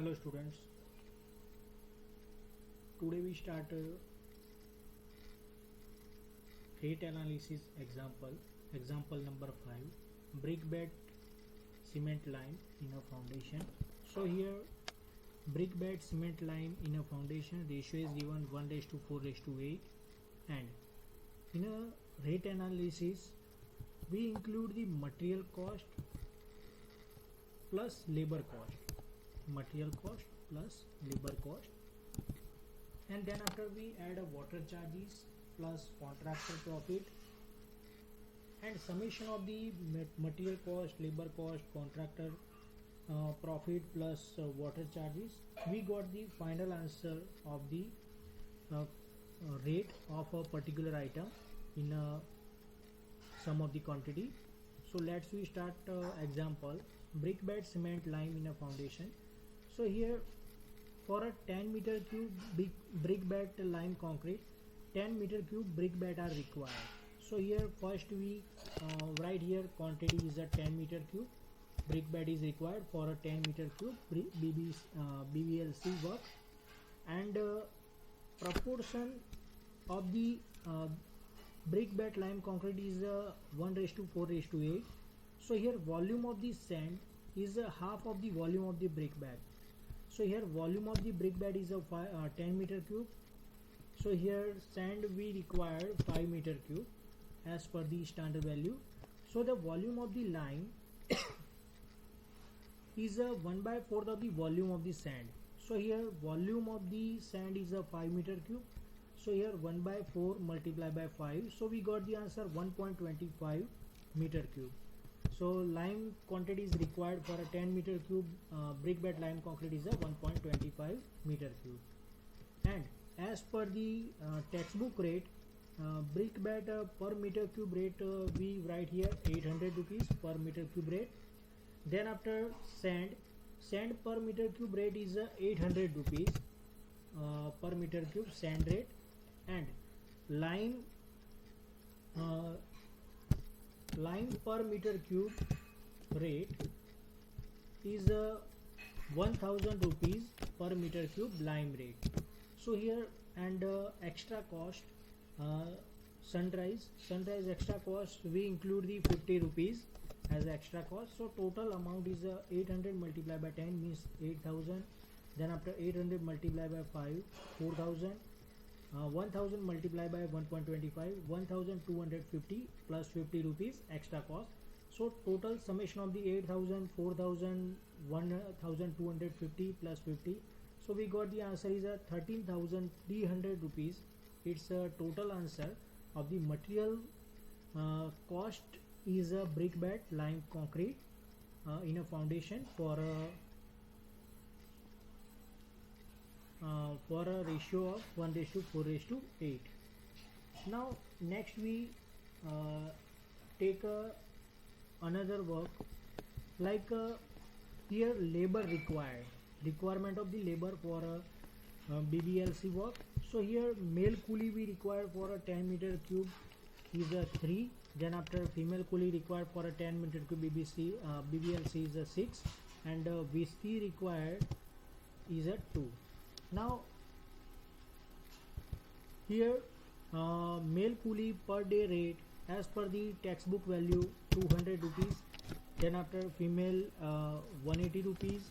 Hello students, today we start rate analysis example number 5, brick bed cement line in a foundation. So here brick bed cement line in a foundation ratio is given 1:4:8, and in a rate analysis we include the material cost plus labor cost, and then after we add a water charges plus contractor profit and summation of the material cost, labor cost, contractor profit plus water charges. We got the final answer of the rate of a particular item in sum of the quantity. So let's we start example, brick bed cement lime in a foundation. So here for a 10 meter cube brick bed lime concrete, 10 meter cube brick bed are required. So here first we write here quantity is a 10 meter cube brick bed is required for a 10 meter cube BBLC work, and proportion of the brick bed lime concrete is 1:4:8. So here volume of the sand is half of the volume of the brick bed. So here volume of the brick bed is a 10 meter cube. So here sand we require 5 meter cube as per the standard value. So the volume of the lime is a 1/4 of the volume of the sand. So here volume of the sand is a 5 meter cube. So here 1/4 multiplied by 5. So we got the answer 1.25 meter cube. So lime quantity is required for a 10 meter cube brick bed lime concrete is a 1.25 meter cube. And as per the textbook rate, brick bed per meter cube rate we write here 800 rupees per meter cube rate. Then after sand per meter cube rate is 800 rupees per meter cube sand rate, and lime per meter cube rate is 1000 rupees per meter cube lime rate. So here and extra cost, sunrise extra cost we include the 50 rupees as extra cost. So total amount is 800 multiplied by 10 means 8000. Then after 800 multiplied by 5, 4000. 1000 multiplied by 1.25, 1250 plus 50 rupees extra cost. So total summation of the 8000, 4000, 1250 plus 50. So we got the answer is 13,300 rupees. It's a total answer of the material cost is a brick bed lime concrete in a foundation for a ratio of 1:4:8. Now next we take another work like here labor requirement of the labor for BBLC work. So here male coolie we require for a 10 meter cube is a 3. Then after female coolie required for a 10 meter cube BBLC is a 6, and VC required is a 2. Now here male coolie per day rate as per the textbook value 200 rupees. Then after female 180 rupees.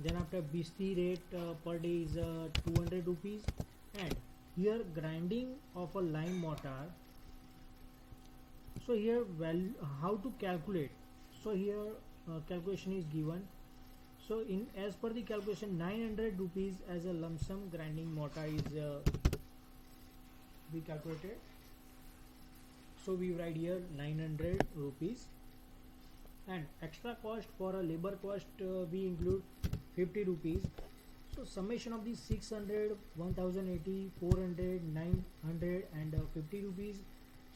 Then after BC rate per day is 200 rupees. And here grinding of a lime mortar. So here how to calculate. So here calculation is given. So in as per the calculation 900 rupees as a lump sum grinding mortar is we calculated. So we write here 900 rupees, and extra cost for a labor cost we include 50 rupees. So summation of the 600, 1080, 400, 900 and 50 rupees.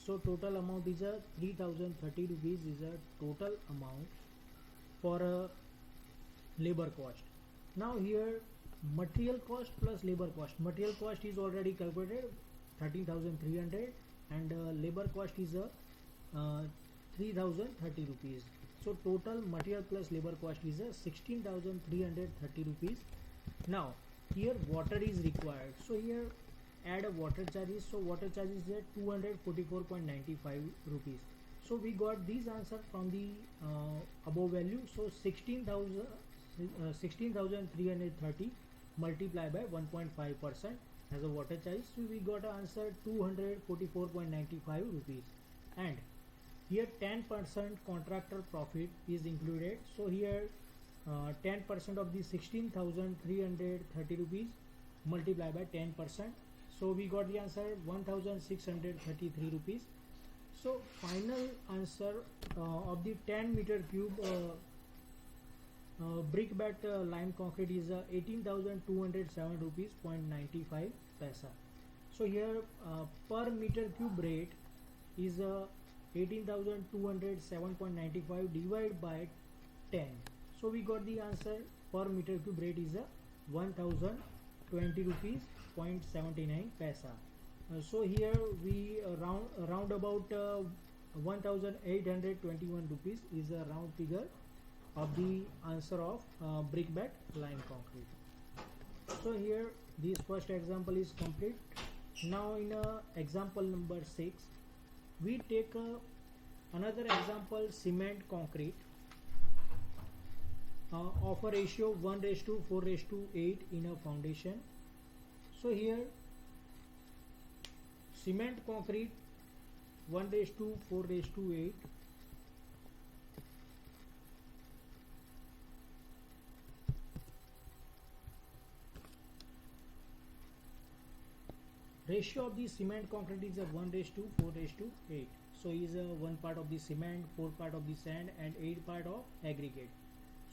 So total amount is 3030 rupees is a total amount for a labor cost. Now here material cost plus labor cost. Material cost is already calculated 13,300, and labor cost is 3030 rupees. So total material plus labor cost is 16,330 rupees. Now here water is required, so here add a water charges. So water charges is 244.95 rupees. So we got these answer from the above value. So 16,330 multiplied by 1.5% as a water charge. So we got an answer 244.95 rupees. And here 10% contractor profit is included. So here 10% of the 16,330 rupees multiplied by 10%. So we got the answer 1,633 rupees. So final answer of the 10 meter cube brick bat lime concrete is 18,207 rupees 0.95 paisa. So here per meter cube rate is 18,207.95 divided by 10. So we got the answer per meter cube rate is 1,020 rupees 0.79 paisa. So here we round about 1,821 rupees is a round figure of the answer of brick bat lime concrete. So here this first example is complete. Now in example number 6 we take another example, cement concrete of a ratio 1:4:8 in a foundation. So here cement concrete 1:4:8 ratio of the cement concrete is a 1:4:8. So is one part of the cement, 4 part of the sand and 8 part of aggregate.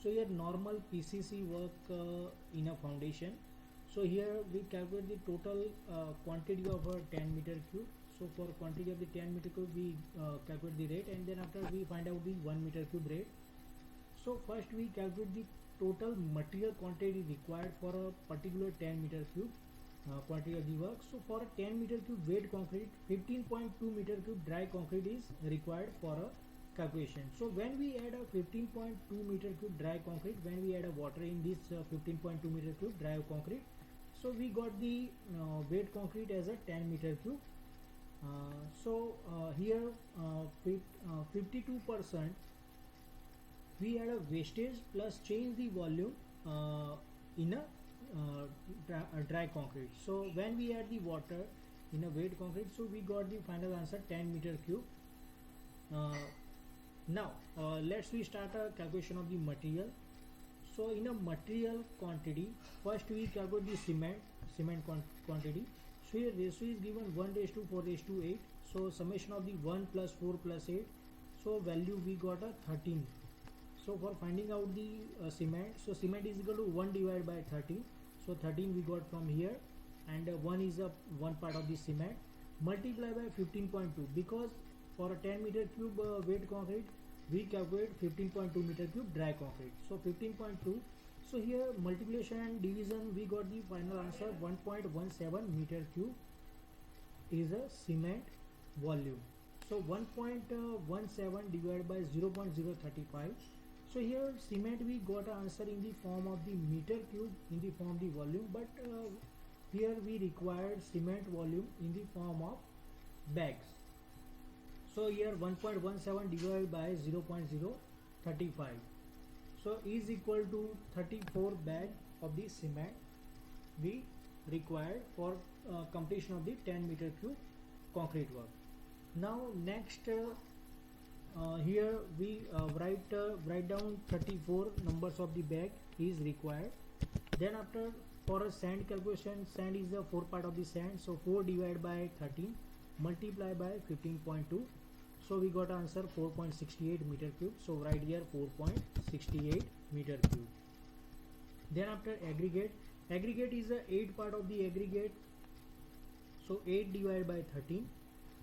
So here normal PCC work in a foundation. So here we calculate the total quantity of 10 meter cube. So for quantity of the 10 meter cube we calculate the rate, and then after we find out the 1 meter cube rate. So first we calculate the total material quantity required for a particular 10 meter cube quantity of the work. So for a 10 meter cube wet concrete, 15.2 meter cube dry concrete is required for a calculation. So when we add a 15.2 meter cube dry concrete, when we add a water in this 15.2 meter cube dry concrete, so we got the wet concrete as a 10 meter cube. Here 52% we add a wastage plus change the volume in a dry concrete. So when we add the water in a wet concrete, so we got the final answer 10 meter cube. Now let's we start a calculation of the material. So in a material quantity, first we calculate the cement quantity. So here ratio is given 1:4:8. So summation of the 1 plus 4 plus 8. So value we got a 13. So for finding out the cement, so cement is equal to 1 divided by 13. So 13 we got from here, and 1 is a 1 part of the cement, multiply by 15.2, because for a 10 meter cube wet concrete we calculate 15.2 meter cube dry concrete. So 15.2. So here multiplication and division we got the final answer 1.17 meter cube is a cement volume. So 1.17 divided by 0.035. So here cement we got an answer in the form of the meter cube in the form of the volume, but here we required cement volume in the form of bags. So here 1.17 divided by 0.035. So is equal to 34 bag of the cement we required for completion of the 10 meter cube concrete work. Now next here we write down 34 numbers of the bag is required. Then after for a sand calculation, sand is the 4 part of the sand. So 4 divided by 13 multiply by 15.2. So we got answer 4.68 meter cube. So write here 4.68 meter cube. Then after aggregate is the 8 part of the aggregate. So 8 divided by 13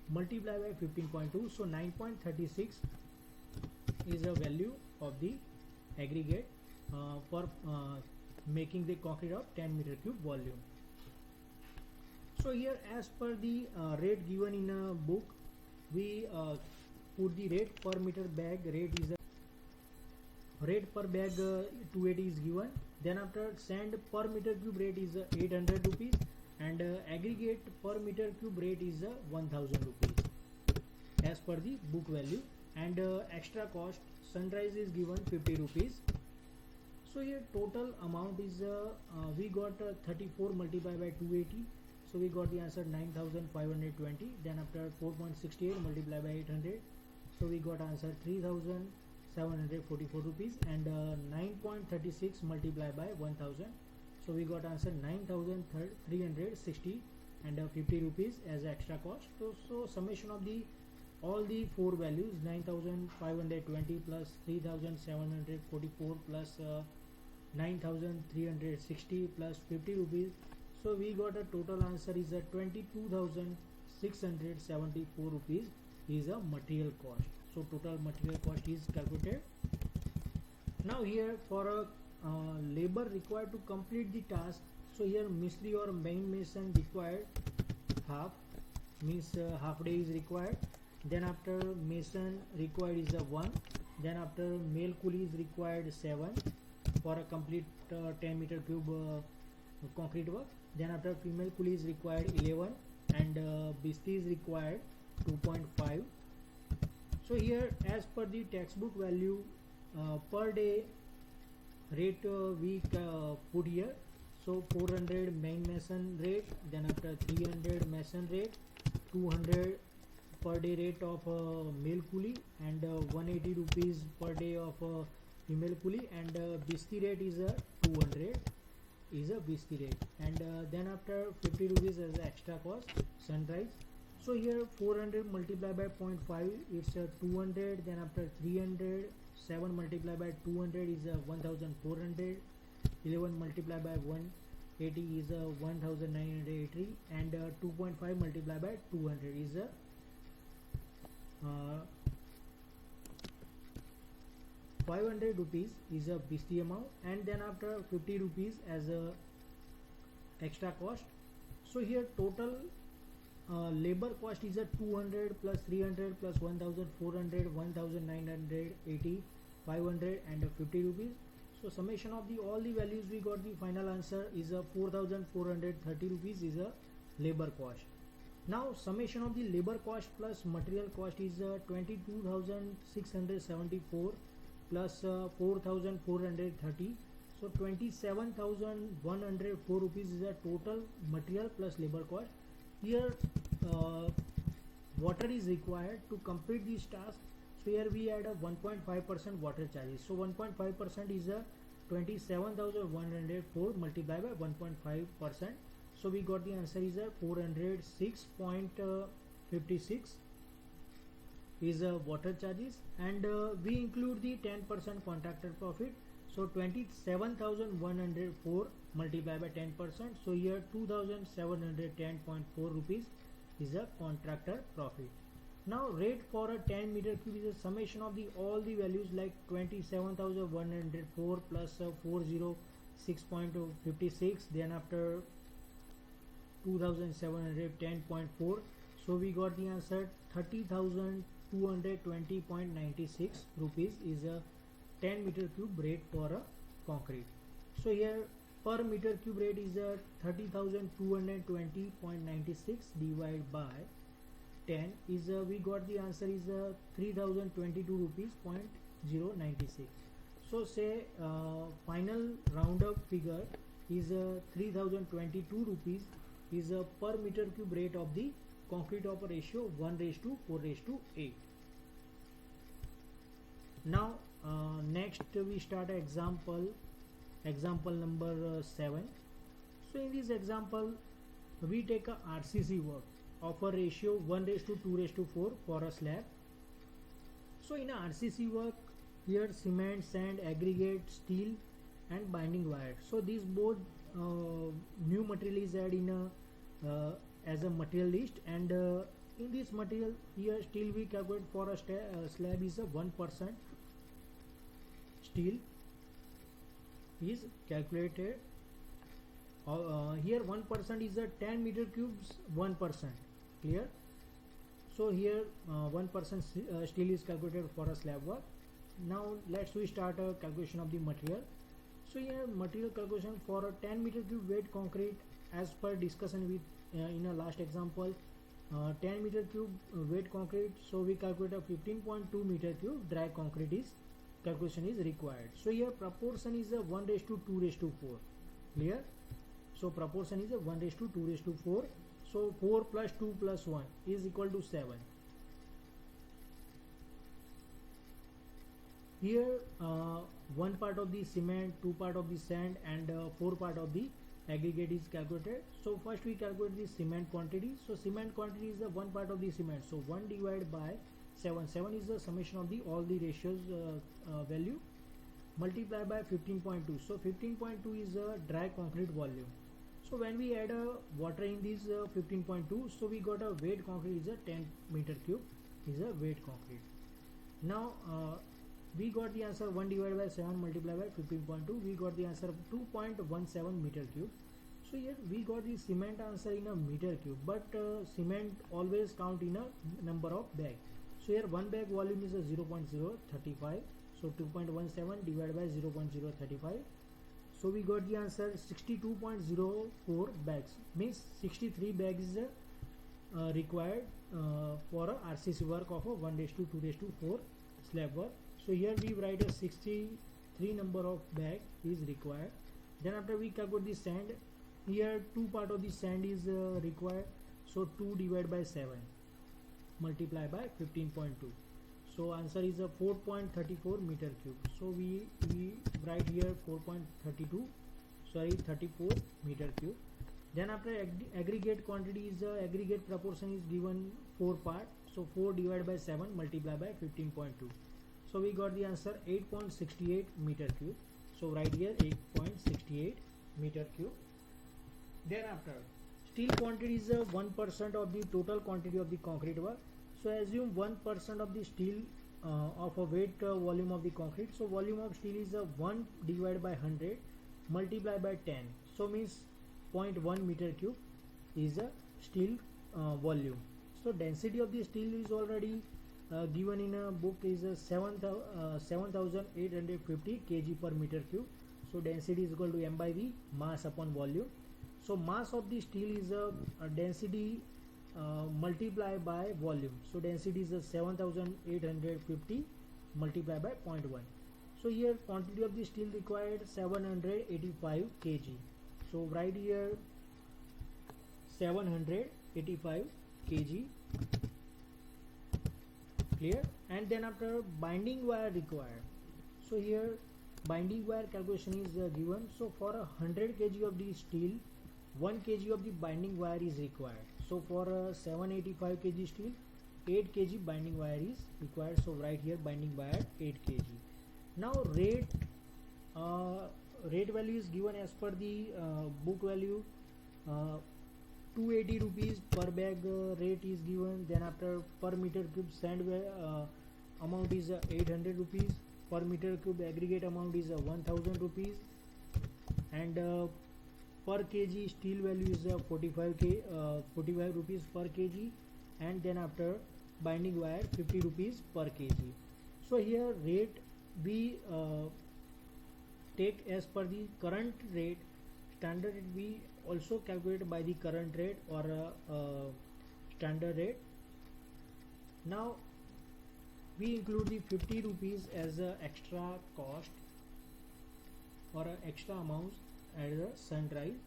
multiply by 15.2. So 9.36 is the value of the aggregate for making the concrete of 10 meter cube volume. So here as per the rate given in a book, we put the rate per meter bag rate is rate per bag 280 is given. Then after sand per meter cube rate is 800 rupees, and aggregate per meter cube rate is 1000 rupees as per the book value. And extra cost sunrise is given 50 rupees. So here total amount is we got 34 multiplied by 280, so we got the answer 9520. Then after 4.68 multiplied by 800, so we got answer 3744 rupees. And 9.36 multiplied by 1000, so we got answer 9360 and 50 rupees as extra cost. So summation of the all the four values, 9520 plus 3744 plus 9360 plus 50 rupees, so we got a total answer is 22,674 rupees is a material cost. So total material cost is calculated. Now here for a labor required to complete the task, so here Mistri or main mason required half, means half day is required. Then after mason required is 1. Then after male coolie is required 7 for a complete 10 meter cube concrete work. Then after female coolie is required 11, and Bisti is required 2.5. So here as per the textbook value per day rate we put here. So 400 main mason rate, then after 300 mason rate, 200 per day rate of male coolie, and 180 rupees per day of female coolie, and Bisti rate is 200 is a Bisti rate. And then after 50 rupees as extra cost sunrise. So here 400 multiplied by 0.5 it's 200. Then after 300, 7 multiplied by 200 is 1400. 11 multiplied by 180 is 1980, and 2.5 multiplied by 200 is 500 rupees is a Bisti amount. And then after 50 rupees as a extra cost. So here total labor cost is a 200 plus 300 plus 1400, 1980, 500 and 50 rupees. So summation of the all the values we got, the final answer is a 4430 rupees is a labor cost. Now summation of the labor cost plus material cost is 22,674 plus 4,430. So 27,104 rupees is a total material plus labor cost. Here water is required to complete this task. So here we add a 1.5% water charges. So 1.5% is a 27,104 multiplied by 1.5%. So we got the answer is a 406.56 is a water charges, and we include the 10% contractor profit. So 27,104 multiplied by 10%. So here 2,710.4 rupees is a contractor profit. Now rate for a 10 meter cube is a summation of the all the values like 27,104 plus 406.56, then after 2,710.4. So we got the answer 30,220.96 rupees is a 10 meter cube rate for a concrete. So here per meter cube rate is a 30,220.96 divided by 10 is we got the answer is 3022 rupees 0.096. So say final round up figure is 3022 rupees is per meter cube rate of the concrete of a ratio 1:4:8. Now next we start example number 7. So in this example we take a RCC work of a ratio 1:2:4 for a slab. So in a RCC work here cement, sand, aggregate, steel and binding wire. So these both new material is added in a as a material list, and in this material here steel we calculate for a slab is a 1% steel is calculated. Here 1% is a 10 meter cubes 1%, clear. So here 1% steel is calculated for a slab work. Now let's we start a calculation of the material. So here material calculation for a 10 meter cube weight concrete, as per discussion with in a last example, 10 meter cube weight concrete. So we calculate a 15.2 meter cube dry concrete is calculation is required. So here proportion is a 1:2:4. Clear? So proportion is a 1:2:4. So 4 plus 2 plus 1 is equal to 7. Here one part of the cement, 2 part of the sand, and 4 part of the aggregate is calculated. So first we calculate the cement quantity. So cement quantity is the 1 part of the cement. So 1 divided by 7. 7 is the summation of the all the ratios value, multiply by 15.2. So 15.2 is a dry concrete volume. So when we add a water in this 15.2, so we got a weight concrete is a 10 meter cube is a weight concrete. Now we got the answer 1 divided by 7 multiplied by 15.2. We got the answer 2.17 meter cube. So here we got the cement answer in a meter cube, but cement always count in a number of bag. So here one bag volume is a 0.035. So 2.17 divided by 0.035. So we got the answer 62.04 bags, means 63 bags is required for a RCC work of a 1:2:4 slab work. So here we write a 63 number of bag is required. Then after we calculate the sand, here 2 part of the sand is required. So 2 divided by 7 multiply by 15.2. So answer is a 4.34 meter cube. So we write here 34 meter cube. Then after aggregate quantity is aggregate proportion is given 4 part. So 4 divided by 7 multiply by 15.2. So we got the answer 8.68 meter cube. So write here 8.68 meter cube. Then after steel quantity is 1% of the total quantity of the concrete work. So assume 1% of the steel of a weight volume of the concrete. So volume of steel is 1 divided by 100 multiplied by 10. So means 0.1 meter cube is a steel volume. So density of the steel is already given in a book is 7,850 kg per meter cube. So density is equal to m by v, mass upon volume. So mass of the steel is a density multiplied by volume. So density is 7,850 multiplied by 0.1. So here quantity of the steel required 785 kg. So write here 785 kg. Clear? And then after binding wire required. So here binding wire calculation is given. So for 100 kg of the steel, 1 kg of the binding wire is required. So for 785 kg steel, 8 kg binding wire is required. So write here binding wire 8 kg. Now rate value is given as per the book value. 280 rupees per bag rate is given. Then after per meter cube sand amount is 800 rupees. Per meter cube aggregate amount is 1000 rupees. And per kg steel value is 45 rupees per kg. And then after binding wire 50 rupees per kg. So here rate we take as per the current rate. Standard rate we also calculate by the current rate or standard rate. Now we include the 50 rupees as a extra cost or extra amount as a sunrise.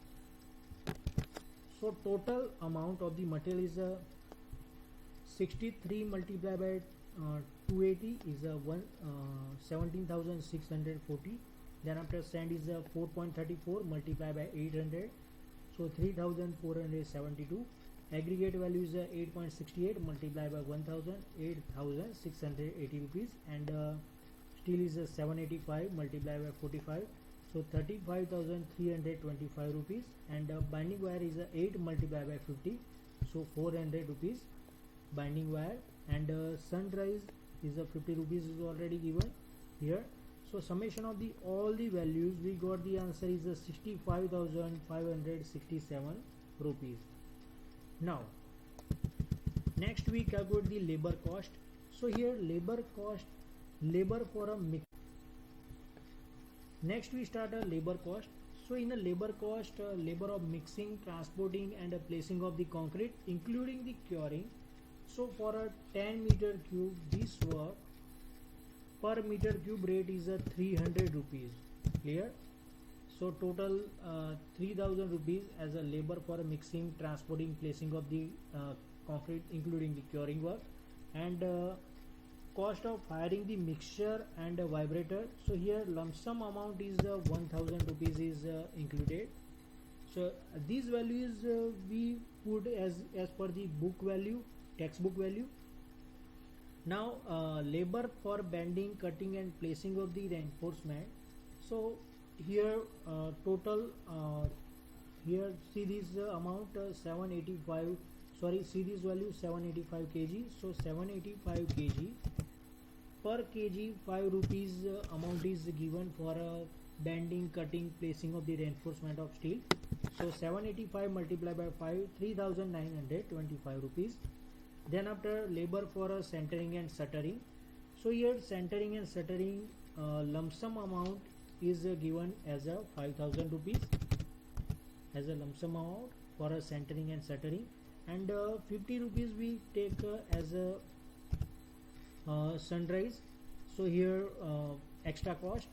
So total amount of the material is 63 multiplied by 280 is 17,640. Then after sand is 4.34 multiplied by 800, so 3,472. Aggregate value is 8.68 multiplied by 1,000, 8,680 rupees. And steel is 785 multiplied by 45, so 35,325 rupees. And binding wire is 8 multiplied by 50, so 400 rupees binding wire. And sunrise is 50 rupees is already given here. So summation of the all the values, we got the answer is 65,567 rupees. Now next we calculate the labor cost. So here labor cost labor for a mix. Next we start a labor cost. So in a labor cost, labor of mixing, transporting and placing of the concrete including the curing. So for a 10 meter cube, this work per meter cube rate is a 300 rupees. Clear? So total 3000 rupees as a labor for mixing, transporting, placing of the concrete including the curing work, and cost of hiring the mixture and a vibrator. So here lump sum amount is 1000 rupees is included. So these values we put as per the book value, textbook value. Now labor for bending, cutting and placing of the reinforcement. So here total here see this amount 785, sorry, see this value 785 kg. So 785 kg per kg 5 rupees amount is given for bending, cutting, placing of the reinforcement of steel. So 785 multiplied by 5, 3925 rupees. Then after labor for centering and shuttering. So here centering and shuttering lump sum amount is given as a 5000 rupees as a lump sum amount for a centering and shuttering, and 50 rupees we take as a sunrise. So here extra cost.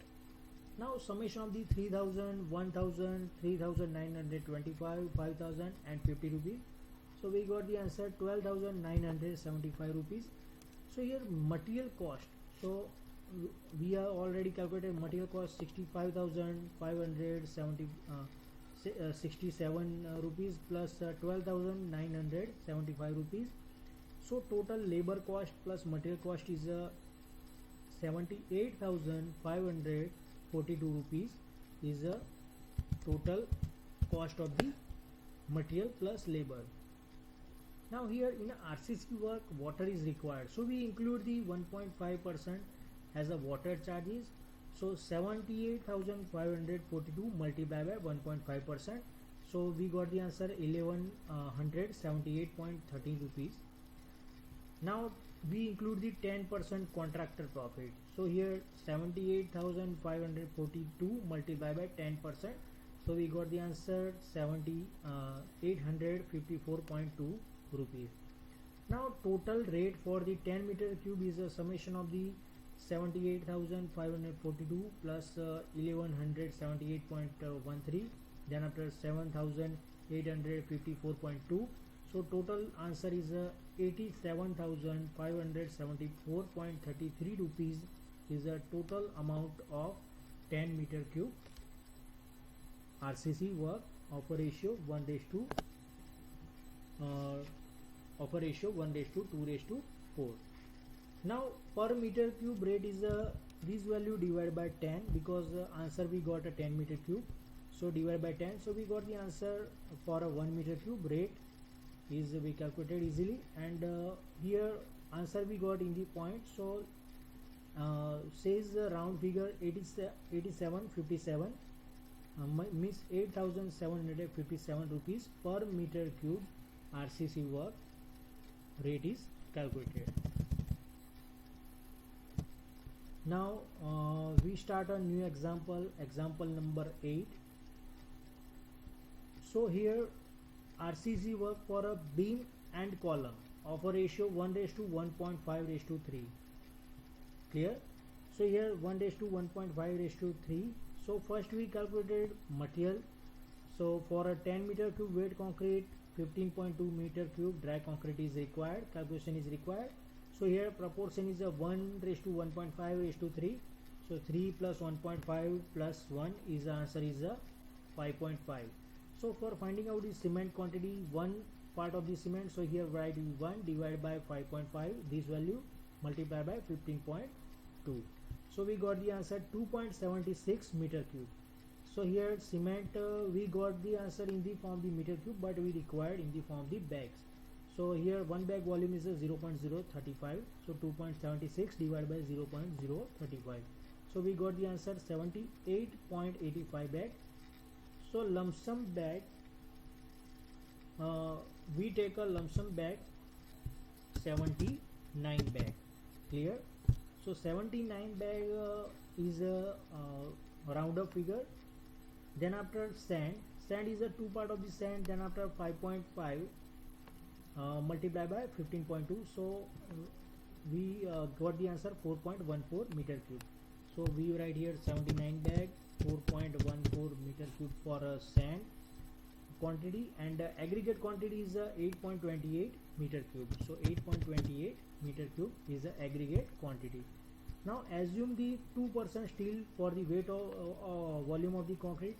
Now summation of the 3000, 1000, 3925, 5000 and 50 rupees. So we got the answer 12,975 rupees. So here material cost. So we are already calculated material cost 65,567 rupees plus 12,975 rupees. So total labor cost plus material cost is 78,542 rupees is a total cost of the material plus labor. Now here in RCC work water is required, so we include the 1.5% as a water charges. So 78,542 multiplied by 1.5%. So we got the answer 1178.13 rupees. Now we include the 10% contractor profit. So here 78,542 multiplied by 10%. So we got the answer 854.2 rupees. Now total rate for the 10 meter cube is a summation of the 78,542 plus 1178.13, then after 7,854.2. So total answer is 87,574.33 rupees is a total amount of 10 meter cube RCC work of a ratio 1:2 of a ratio 1:2:4. Now per meter cube rate is this value divided by 10, because answer we got a 10 meter cube, so divide by 10. So we got the answer for a 1 meter cube rate is we calculated easily, and here answer we got in the point. So says round figure 8757 means 8,757 rupees per meter cube RCC work rate is calculated. Now we start a new example, example number 8. So here RCC work for a beam and column of a ratio 1:1.5:3. Clear? So here 1:1.5:3. So first we calculated material. So for a 10 meter cube wet concrete, 15.2 meter cube dry concrete is required. Calculation is required. So here proportion is a 1:1.5:3. So 3 plus 1.5 plus 1 is the answer is a 5.5. So for finding out the cement quantity, one part of the cement, so here write 1 divided by 5.5, this value multiplied by 15.2. So we got the answer 2.76 meter cube. So here cement we got the answer in the form of the meter cube, but we required in the form of the bags. So here one bag volume is a 0.035. So 2.76 divided by 0.035. So we got the answer 78.85 bag. So lump sum bag, we take a lump sum bag 79 bag. Clear? So 79 bag is a round up figure. Then after sand is a two part of the sand. Then after 5.5 multiplied by 15.2, so we got the answer 4.14 meter cube. So we write here 79 bag 4.14 meter cube for sand quantity, and aggregate quantity is 8.28 meter cube. So 8.28 meter cube is the aggregate quantity. Now assume the 2% steel for the weight of volume of the concrete.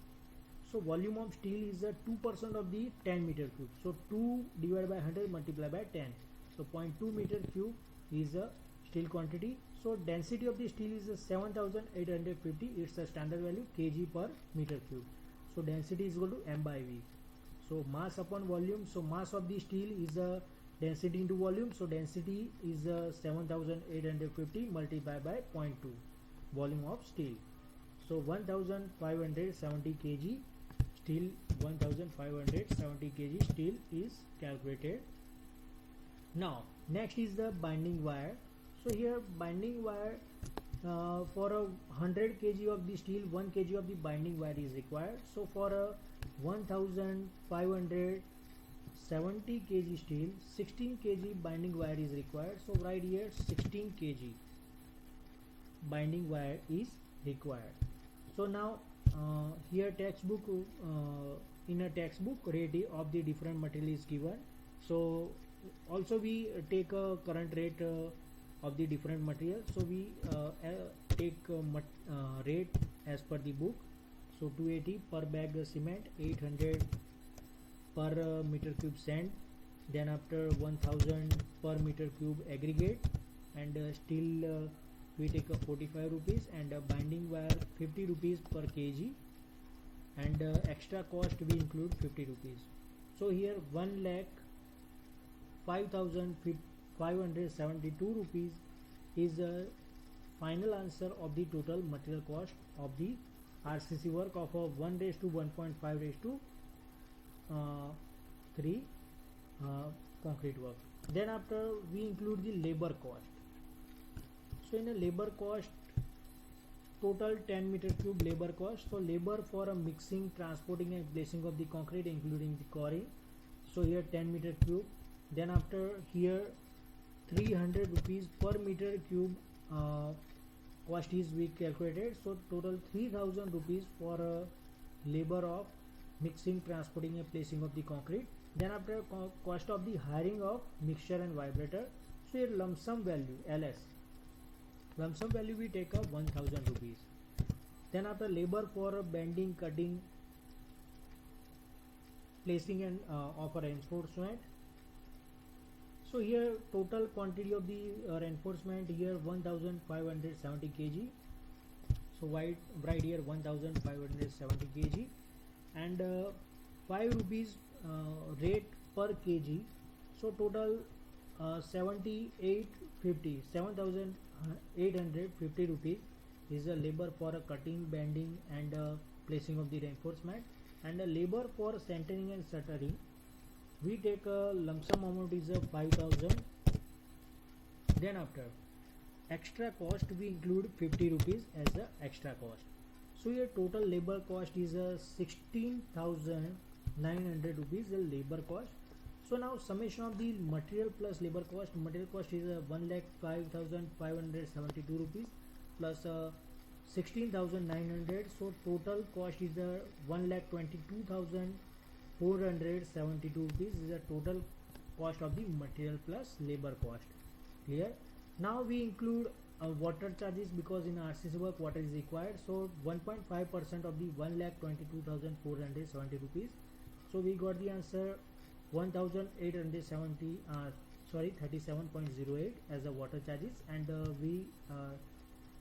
So volume of steel is 2% of the 10 meter cube. So 2 divided by 100 multiplied by 10. So 0.2 meter cube is a steel quantity. So density of the steel is 7850. It's a standard value kg per meter cube. So density is equal to m by v. So mass upon volume. So mass of the steel is density into volume. So density is 7850 multiplied by 0.2 volume of steel. So 1570 kg steel, 1570 kg steel is calculated. Now next is the binding wire. So here binding wire for a 100 kg of the steel, 1 kg of the binding wire is required. So for a 1570 kg steel, 16 kg binding wire is required. So right here 16 kg binding wire is required. So now here textbook, in a textbook rate of the different material is given. So also we take a current rate of the different material. So we take rate as per the book. So 280 per bag cement, 800 per meter cube sand, then after 1000 per meter cube aggregate, and steel we take a 45 rupees, and binding wire 50 rupees per kg, and extra cost we include 50 rupees. So here 1,05,572 rupees is the final answer of the total material cost of the RCC work of a 1 raised to 1.5 raised to 3 concrete work. Then after we include the labor cost. So in a labor cost, total 10 meter cube labor cost. So labor for a mixing, transporting and placing of the concrete including the quarry. So here 10 meter cube. Then after here 300 rupees per meter cube cost is we calculated. So total 3000 rupees for labor of mixing, transporting and placing of the concrete. Then after cost of the hiring of mixture and vibrator. So here lump sum value LS, lump sum value we take up 1000 rupees. Then after labor for bending, cutting, placing and of a reinforcement. So here total quantity of the reinforcement here 1570 kg. So write here 1570 kg, and 5 rupees rate per kg. So total 7,850 rupees is a labor for a cutting, bending and placing of the reinforcement, and a labor for centering and shuttering. We take a lump sum amount is 5,000. Then after extra cost we include 50 rupees as a extra cost. So your total labor cost is 16,900 rupees the labor cost. So now summation of the material plus labor cost. Material cost is 1,05,572 rupees plus 16,900. So total cost is 1,22,472 rupees is the total cost of the material plus labor cost. Clear? Now we include water charges because in RCC work water is required. So 1.5% of the 1,22,470 rupees. So we got the answer 37.08 as the water charges, and we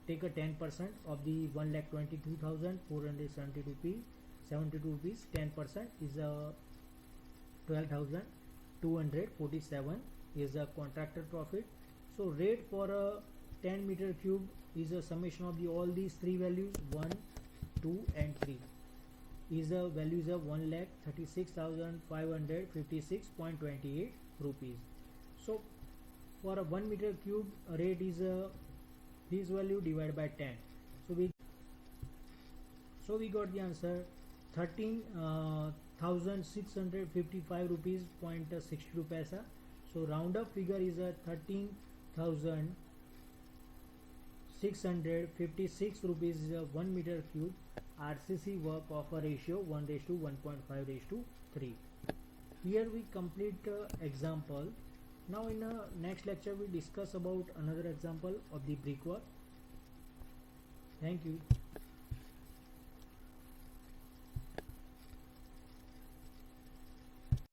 take a 10% of the 1,22,470 rupees. 10% is 12,247 is a contractor profit. So rate for a 10 meter cube is a summation of the all these three values 1, 2 and 3 is a values of 1,36,556.28 rupees. So for a 1 meter cube rate is this value divided by 10. So we got the answer 13,655 rupees point 62 paisa. So round up figure is a 13,656 rupees is a 1 meter cube RCC work of a ratio 1:1.5:3. Here we complete example. Now in the next lecture we discuss about another example of the brickwork. Thank you.